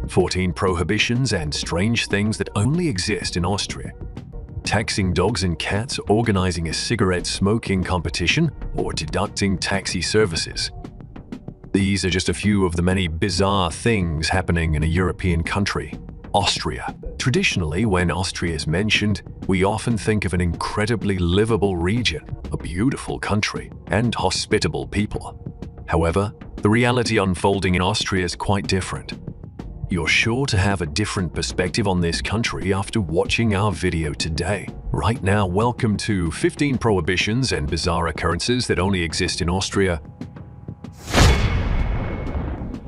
14 prohibitions and strange things that only exist in Austria. Taxing dogs and cats, organizing a cigarette smoking competition, or deducting taxi services. These are just a few of the many bizarre things happening in a European country, Austria. Traditionally, when Austria is mentioned, we often think of an incredibly livable region, a beautiful country, and hospitable people. However, the reality unfolding in Austria is quite different. You're sure to have a different perspective on this country after watching our video today. Right now, welcome to 15 prohibitions and bizarre occurrences that only exist in Austria.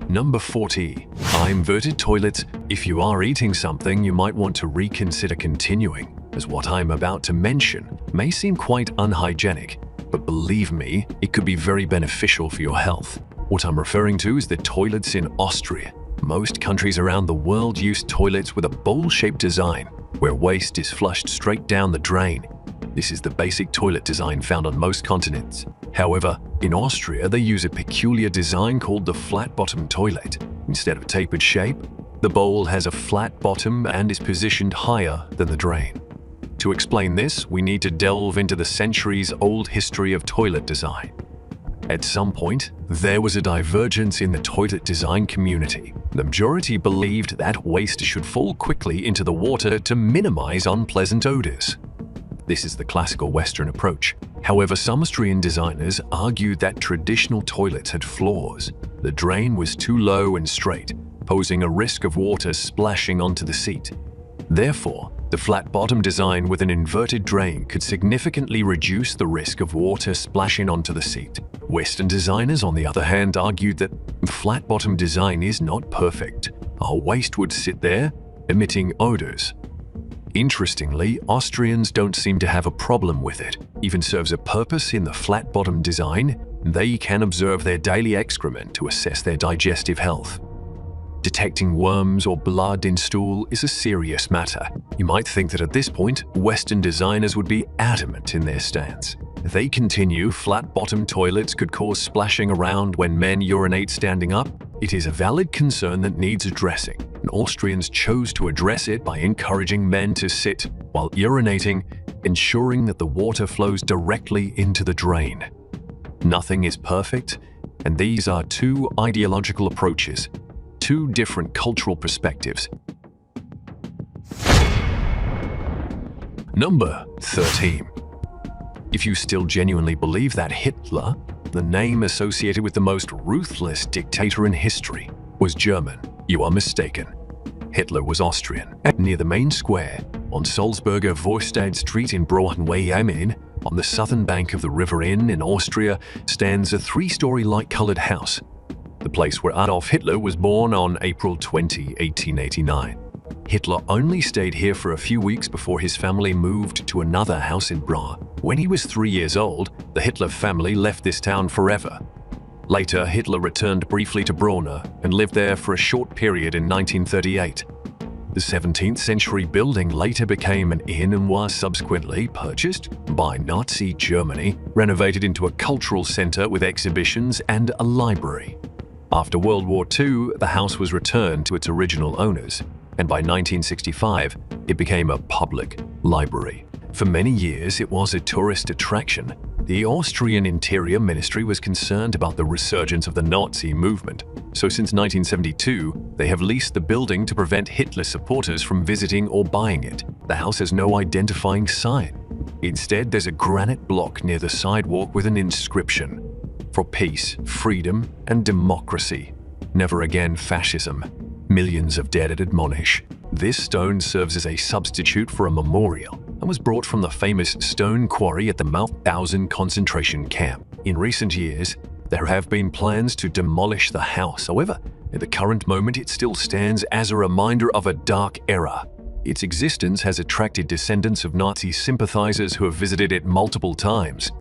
Number 40. Inverted toilets. If you are eating something, you might want to reconsider continuing, as what I'm about to mention may seem quite unhygienic, but believe me, it could be very beneficial for your health. What I'm referring to is the toilets in Austria. Most countries around the world use toilets with a bowl-shaped design, where waste is flushed straight down the drain. This is the basic toilet design found on most continents. However, in Austria, they use a peculiar design called the flat-bottom toilet. Instead of a tapered shape, the bowl has a flat bottom and is positioned higher than the drain. To explain this, we need to delve into the centuries-old history of toilet design. At some point, there was a divergence in the toilet design community. The majority believed that waste should fall quickly into the water to minimize unpleasant odors. This is the classical Western approach. However, some Austrian designers argued that traditional toilets had flaws. The drain was too low and straight, posing a risk of water splashing onto the seat. Therefore, the flat-bottom design with an inverted drain could significantly reduce the risk of water splashing onto the seat. Western designers, on the other hand, argued that flat-bottom design is not perfect. Our waste would sit there, emitting odors. Interestingly, Austrians don't seem to have a problem with it. Even serves a purpose in the flat-bottom design. They can observe their daily excrement to assess their digestive health. Detecting worms or blood in stool is a serious matter. You might think that at this point, Western designers would be adamant in their stance. They continue, flat-bottom toilets could cause splashing around when men urinate standing up. It is a valid concern that needs addressing, and Austrians chose to address it by encouraging men to sit while urinating, ensuring that the water flows directly into the drain. Nothing is perfect, and these are two ideological approaches. Two different cultural perspectives. Number 13. If you still genuinely believe that Hitler, the name associated with the most ruthless dictator in history, was German, you are mistaken. Hitler was Austrian. Near the main square, on Salzburger Vorstadt Street in Amaze, on the southern bank of the River Inn in Austria, stands a three-story light-colored house. The place where Adolf Hitler was born on April 20, 1889. Hitler only stayed here for a few weeks before his family moved to another house in Bra. When he was 3 years old, the Hitler family left this town forever. Later, Hitler returned briefly to Braunau and lived there for a short period in 1938. The 17th century building later became an inn and was subsequently purchased by Nazi Germany, renovated into a cultural center with exhibitions and a library. After World War II, the house was returned to its original owners, and by 1965, it became a public library. For many years, it was a tourist attraction. The Austrian Interior Ministry was concerned about the resurgence of the Nazi movement, so since 1972, they have leased the building to prevent Hitler supporters from visiting or buying it. The house has no identifying sign. Instead, there's a granite block near the sidewalk with an inscription: "For peace, freedom, and democracy. Never again fascism. Millions of dead admonish." This stone serves as a substitute for a memorial and was brought from the famous stone quarry at the Mauthausen concentration camp. In recent years, there have been plans to demolish the house. However, at the current moment, it still stands as a reminder of a dark era. Its existence has attracted descendants of Nazi sympathizers who have visited it multiple times.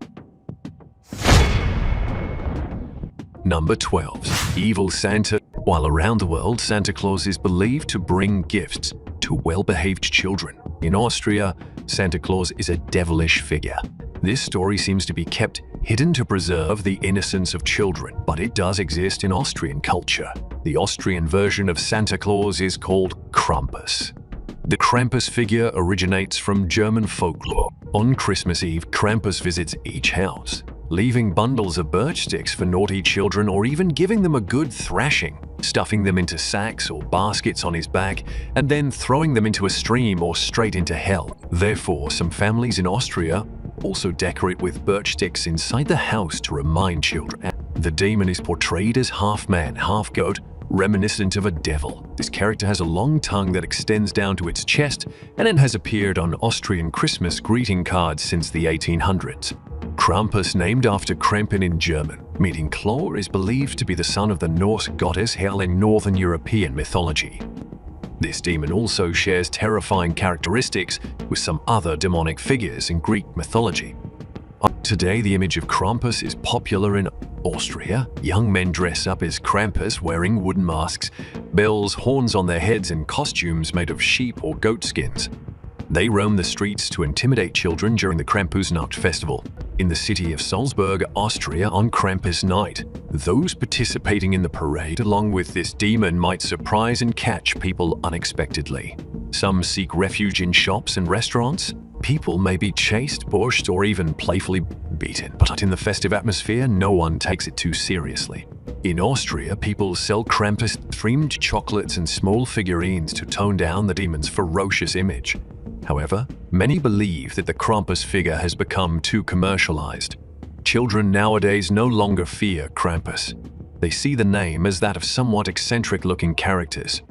Number 12. Evil Santa. While around the world, Santa Claus is believed to bring gifts to well-behaved children. In Austria, Santa Claus is a devilish figure. This story seems to be kept hidden to preserve the innocence of children, but it does exist in Austrian culture. The Austrian version of Santa Claus is called Krampus. The Krampus figure originates from German folklore. On Christmas Eve, Krampus visits each house, leaving bundles of birch sticks for naughty children or even giving them a good thrashing, stuffing them into sacks or baskets on his back, and then throwing them into a stream or straight into hell. Therefore, some families in Austria also decorate with birch sticks inside the house to remind children. The demon is portrayed as half man, half goat, reminiscent of a devil. This character has a long tongue that extends down to its chest, and it has appeared on Austrian Christmas greeting cards since the 1800s. Krampus, named after Krempen in German, meaning claw, is believed to be the son of the Norse goddess Hel in Northern European mythology. This demon also shares terrifying characteristics with some other demonic figures in Greek mythology. Today, the image of Krampus is popular in Austria. Young men dress up as Krampus, wearing wooden masks, bells, horns on their heads, and costumes made of sheep or goat skins. They roam the streets to intimidate children during the Krampusnacht festival. In the city of Salzburg, Austria, on Krampus night, those participating in the parade along with this demon might surprise and catch people unexpectedly. Some seek refuge in shops and restaurants. People may be chased, pushed, or even playfully beaten, but in the festive atmosphere, no one takes it too seriously. In Austria, people sell Krampus-themed chocolates and small figurines to tone down the demon's ferocious image. However, many believe that the Krampus figure has become too commercialized. Children nowadays no longer fear Krampus. They see the name as that of somewhat eccentric-looking characters.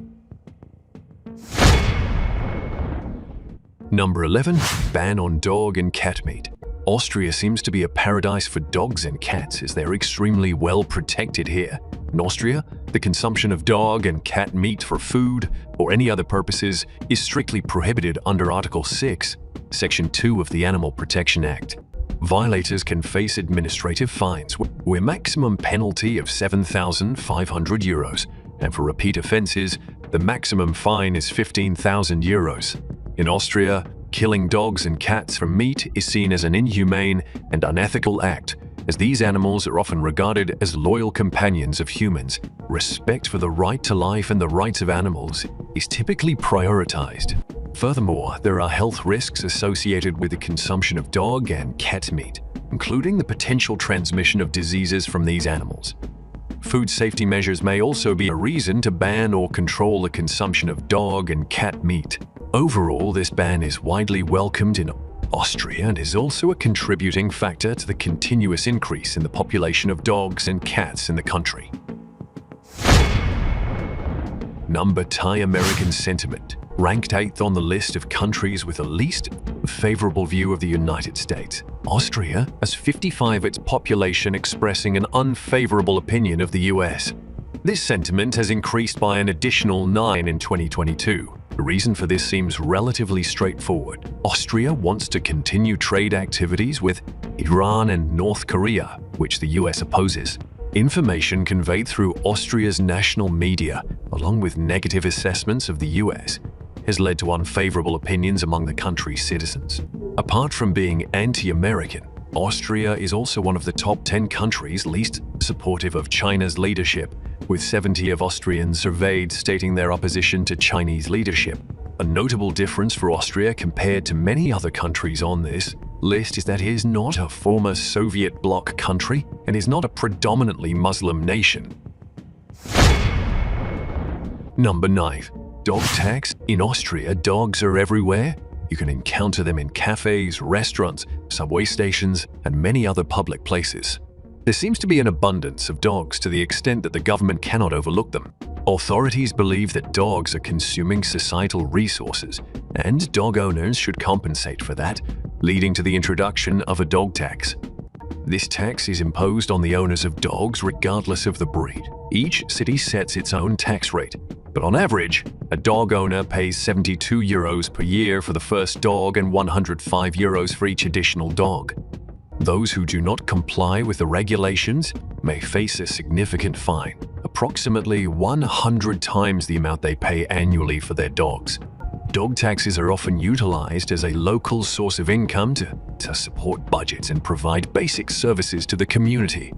Number 11. Ban on dog and cat meat. Austria seems to be a paradise for dogs and cats as they're extremely well protected here. In Austria, the consumption of dog and cat meat for food or any other purposes is strictly prohibited under Article 6, Section 2 of the Animal Protection Act. Violators can face administrative fines with a maximum penalty of €7,500, and for repeat offenses, the maximum fine is €15,000. In Austria, killing dogs and cats for meat is seen as an inhumane and unethical act, as these animals are often regarded as loyal companions of humans. Respect for the right to life and the rights of animals is typically prioritized. Furthermore, there are health risks associated with the consumption of dog and cat meat, including the potential transmission of diseases from these animals. Food safety measures may also be a reason to ban or control the consumption of dog and cat meat. Overall, this ban is widely welcomed in Austria and is also a contributing factor to the continuous increase in the population of dogs and cats in the country. Number 10. American sentiment. Ranked 8th on the list of countries with the least favorable view of the United States, Austria has 55% of its population expressing an unfavorable opinion of the US. This sentiment has increased by an additional 9 in 2022. The reason for this seems relatively straightforward. Austria wants to continue trade activities with Iran and North Korea, which the US opposes. Information conveyed through Austria's national media, along with negative assessments of the US, has led to unfavorable opinions among the country's citizens. Apart from being anti-American, Austria is also one of the top 10 countries least supportive of China's leadership, with 70% of Austrians surveyed stating their opposition to Chinese leadership. A notable difference for Austria compared to many other countries on this list is that it is not a former Soviet bloc country and is not a predominantly Muslim nation. Number 9. Dog tax. In Austria, dogs are everywhere. You can encounter them in cafes, restaurants, subway stations, and many other public places. There seems to be an abundance of dogs to the extent that the government cannot overlook them. Authorities believe that dogs are consuming societal resources, and dog owners should compensate for that, leading to the introduction of a dog tax. This tax is imposed on the owners of dogs regardless of the breed. Each city sets its own tax rate, but on average, a dog owner pays €72 per year for the first dog and €105 for each additional dog. Those who do not comply with the regulations may face a significant fine, approximately 100 times the amount they pay annually for their dogs. Dog taxis are often utilized as a local source of income to support budgets and provide basic services to the community,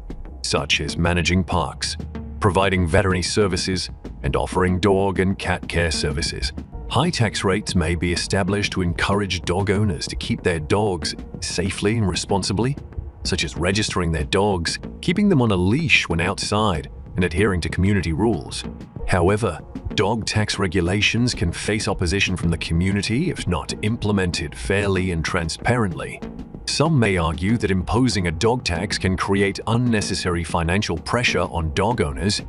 such as managing parks, providing veterinary services, and offering dog and cat care services. High tax rates may be established to encourage dog owners to keep their dogs safely and responsibly, such as registering their dogs, keeping them on a leash when outside, and adhering to community rules. However, dog tax regulations can face opposition from the community if not implemented fairly and transparently. Some may argue that imposing a dog tax can create unnecessary financial pressure on dog owners.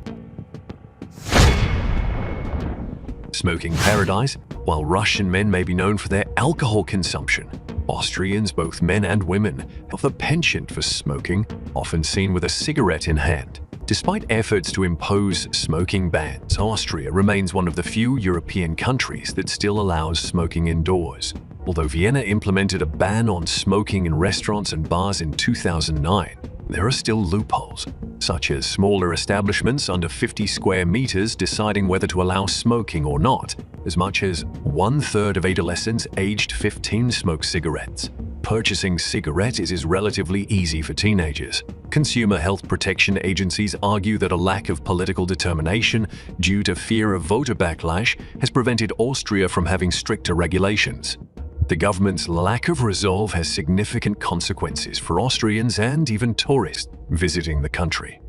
Smoking paradise. While Russian men may be known for their alcohol consumption, Austrians, both men and women, have a penchant for smoking, often seen with a cigarette in hand. Despite efforts to impose smoking bans, Austria remains one of the few European countries that still allows smoking indoors. Although Vienna implemented a ban on smoking in restaurants and bars in 2009, there are still loopholes, such as smaller establishments under 50 square meters deciding whether to allow smoking or not. As much as 1/3 of adolescents aged 15 smoke cigarettes. Purchasing cigarettes is relatively easy for teenagers. Consumer health protection agencies argue that a lack of political determination due to fear of voter backlash has prevented Austria from having stricter regulations. The government's lack of resolve has significant consequences for Austrians and even tourists visiting the country.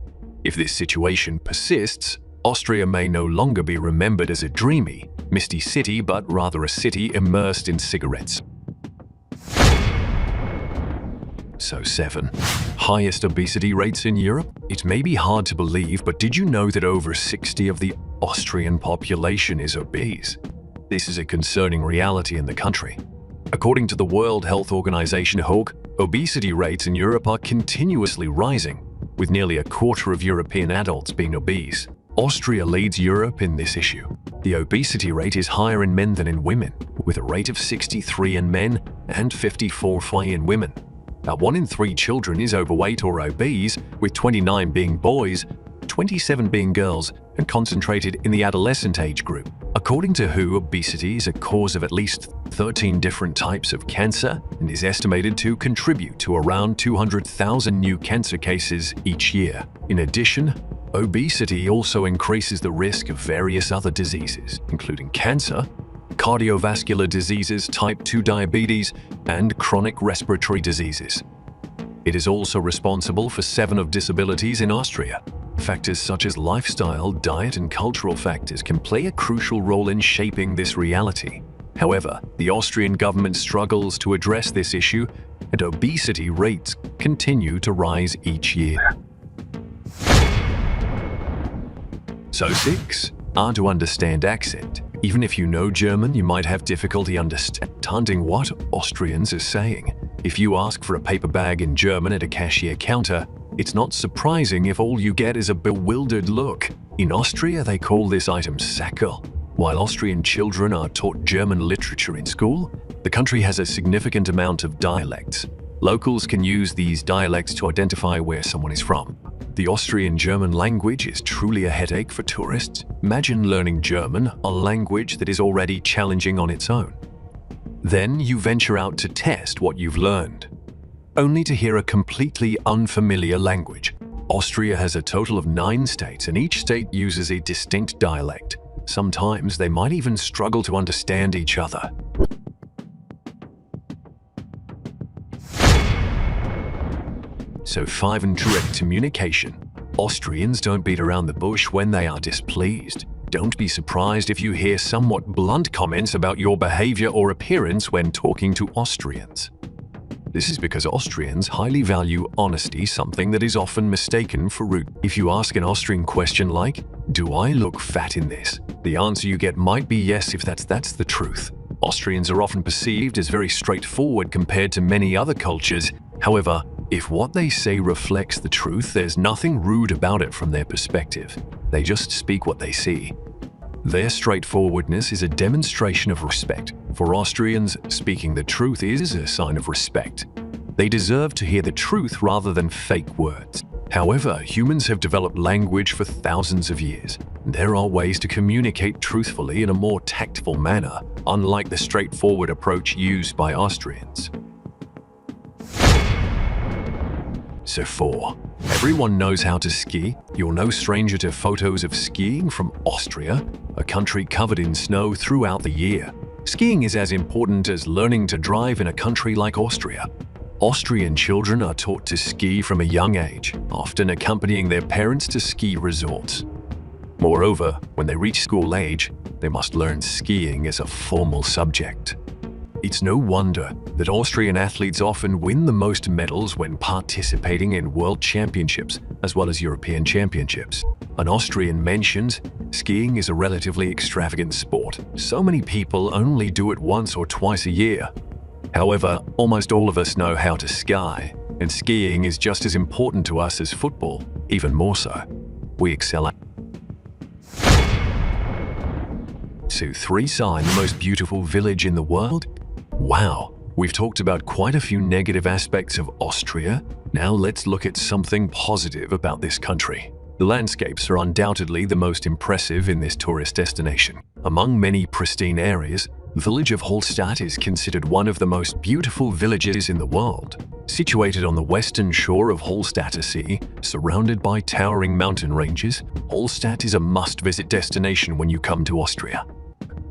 If this situation persists, Austria may no longer be remembered as a dreamy, misty city, but rather a city immersed in cigarettes. So 7. Highest obesity rates in Europe? It may be hard to believe, but did you know that over 60% of the Austrian population is obese? This is a concerning reality in the country. According to the World Health Organization (WHO), obesity rates in Europe are continuously rising, with nearly a quarter of European adults being obese. Austria leads Europe in this issue. The obesity rate is higher in men than in women, with a rate of 63 in men and 54 in women. About 1 in 3 children is overweight or obese, with 29 being boys, 27 being girls, and concentrated in the adolescent age group. According to WHO, obesity is a cause of at least 13 different types of cancer and is estimated to contribute to around 200,000 new cancer cases each year. In addition, obesity also increases the risk of various other diseases, including cancer, cardiovascular diseases, type 2 diabetes, and chronic respiratory diseases. It is also responsible for 7 of disabilities in Austria. Factors such as lifestyle, diet, and cultural factors can play a crucial role in shaping this reality. However, the Austrian government struggles to address this issue, and obesity rates continue to rise each year. So 6. Hard to understand accent. Even if you know German, you might have difficulty understanding what Austrians are saying. If you ask for a paper bag in German at a cashier counter, it's not surprising if all you get is a bewildered look. In Austria, they call this item Sackel. While Austrian children are taught German literature in school, the country has a significant amount of dialects. Locals can use these dialects to identify where someone is from. The Austrian German language is truly a headache for tourists. Imagine learning German, a language that is already challenging on its own. Then you venture out to test what you've learned, only to hear a completely unfamiliar language. Austria has a total of 9 states, and each state uses a distinct dialect. Sometimes they might even struggle to understand each other. So 5. Direct communication. Austrians don't beat around the bush when they are displeased. Don't be surprised if you hear somewhat blunt comments about your behavior or appearance when talking to Austrians. This is because Austrians highly value honesty, something that is often mistaken for rude. If you ask an Austrian question like, "Do I look fat in this?" the answer you get might be yes if that's the truth. Austrians are often perceived as very straightforward compared to many other cultures. However, if what they say reflects the truth, there's nothing rude about it from their perspective. They just speak what they see. Their straightforwardness is a demonstration of respect. For Austrians, speaking the truth is a sign of respect. They deserve to hear the truth rather than fake words. However, humans have developed language for thousands of years. There are ways to communicate truthfully in a more tactful manner, unlike the straightforward approach used by Austrians. So 4. Everyone knows how to ski. You're no stranger to photos of skiing from Austria, a country covered in snow throughout the year. Skiing is as important as learning to drive in a country like Austria. Austrian children are taught to ski from a young age, often accompanying their parents to ski resorts. Moreover, when they reach school age, they must learn skiing as a formal subject. It's no wonder that Austrian athletes often win the most medals when participating in world championships as well as European championships. An Austrian mentions, skiing is a relatively extravagant sport. So many people only do it once or twice a year. However, almost all of us know how to ski, and skiing is just as important to us as football, even more so. We excel at. So 3. Sign the most beautiful village in the world? Wow, we've talked about quite a few negative aspects of Austria. Now let's look at something positive about this country. The landscapes are undoubtedly the most impressive in this tourist destination. Among many pristine areas, the village of Hallstatt is considered one of the most beautiful villages in the world. Situated on the western shore of Hallstatter Sea, surrounded by towering mountain ranges, Hallstatt is a must-visit destination when you come to Austria.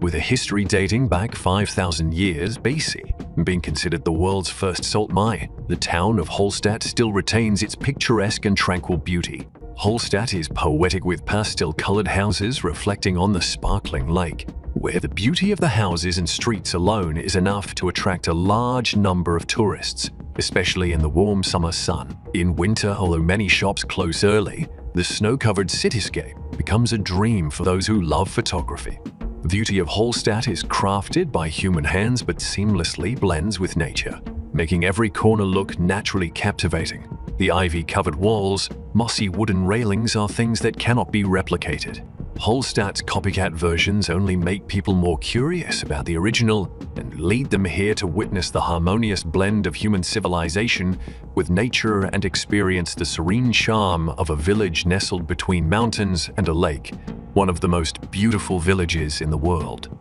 With a history dating back 5,000 years BC, and being considered the world's first salt mine, the town of Hallstatt still retains its picturesque and tranquil beauty. Hallstatt is poetic with pastel-colored houses reflecting on the sparkling lake, where the beauty of the houses and streets alone is enough to attract a large number of tourists, especially in the warm summer sun. In winter, although many shops close early, the snow-covered cityscape becomes a dream for those who love photography. The beauty of Hallstatt is crafted by human hands but seamlessly blends with nature, making every corner look naturally captivating. The ivy-covered walls, mossy wooden railings are things that cannot be replicated. Hallstatt's copycat versions only make people more curious about the original and lead them here to witness the harmonious blend of human civilization with nature and experience the serene charm of a village nestled between mountains and a lake, one of the most beautiful villages in the world.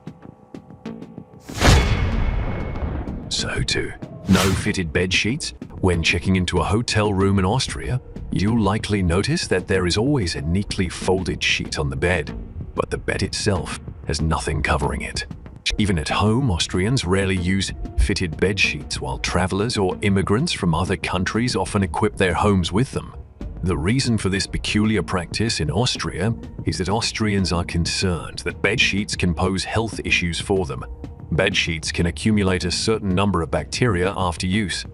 So 2. No fitted bed sheets. When checking into a hotel room in Austria, you'll likely notice that there is always a neatly folded sheet on the bed, but the bed itself has nothing covering it. Even at home, Austrians rarely use fitted bed sheets, while travelers or immigrants from other countries often equip their homes with them. The reason for this peculiar practice in Austria is that Austrians are concerned that bed sheets can pose health issues for them. Bed sheets can accumulate a certain number of bacteria after use.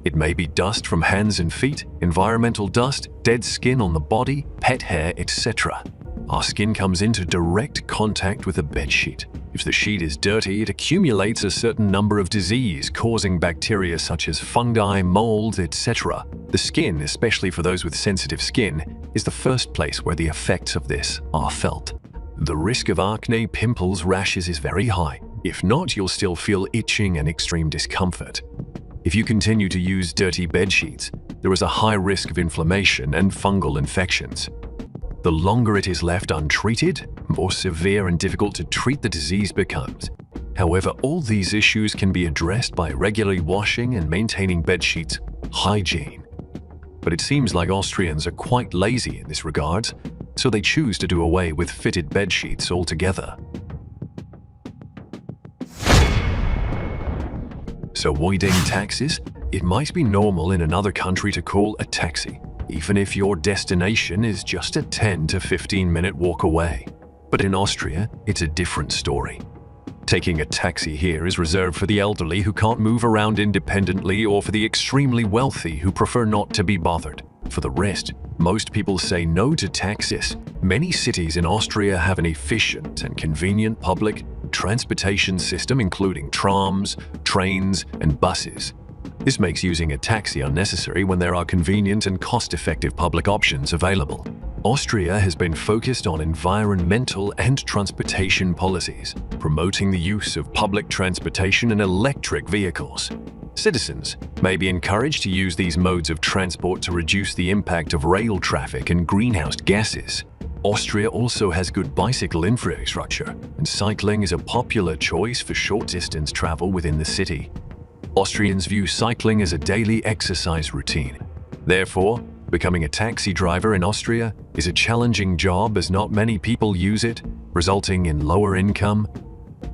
It may be dust from hands and feet, environmental dust, dead skin on the body, pet hair, etc. Our skin comes into direct contact with a bed sheet. If the sheet is dirty, it accumulates a certain number of disease, causing bacteria such as fungi, molds, etc. The skin, especially for those with sensitive skin, is the first place where the effects of this are felt. The risk of acne, pimples, rashes is very high. If not, you'll still feel itching and extreme discomfort. If you continue to use dirty bed sheets, there is a high risk of inflammation and fungal infections. The longer it is left untreated, more severe and difficult to treat the disease becomes. However, all these issues can be addressed by regularly washing and maintaining bed sheets hygiene. But it seems like Austrians are quite lazy in this regard, so they choose to do away with fitted bed sheets altogether. So avoiding taxis? It might be normal in another country to call a taxi, even if your destination is just a 10 to 15-minute walk away. But in Austria, it's a different story. Taking a taxi here is reserved for the elderly who can't move around independently or for the extremely wealthy who prefer not to be bothered. For the rest, most people say no to taxis. Many cities in Austria have an efficient and convenient public transportation system including trams, trains, and buses. This makes using a taxi unnecessary when there are convenient and cost-effective public options available. Austria has been focused on environmental and transportation policies, promoting the use of public transportation and electric vehicles. Citizens may be encouraged to use these modes of transport to reduce the impact of rail traffic and greenhouse gases. Austria also has good bicycle infrastructure, and cycling is a popular choice for short-distance travel within the city. Austrians view cycling as a daily exercise routine. Therefore, becoming a taxi driver in Austria is a challenging job as not many people use it, resulting in lower income.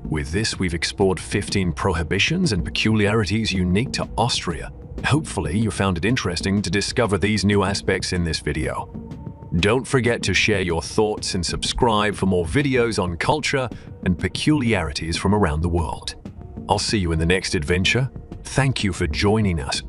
With this, we've explored 15 prohibitions and peculiarities unique to Austria. Hopefully, you found it interesting to discover these new aspects in this video. Don't forget to share your thoughts and subscribe for more videos on culture and peculiarities from around the world. I'll see you in the next adventure. Thank you for joining us.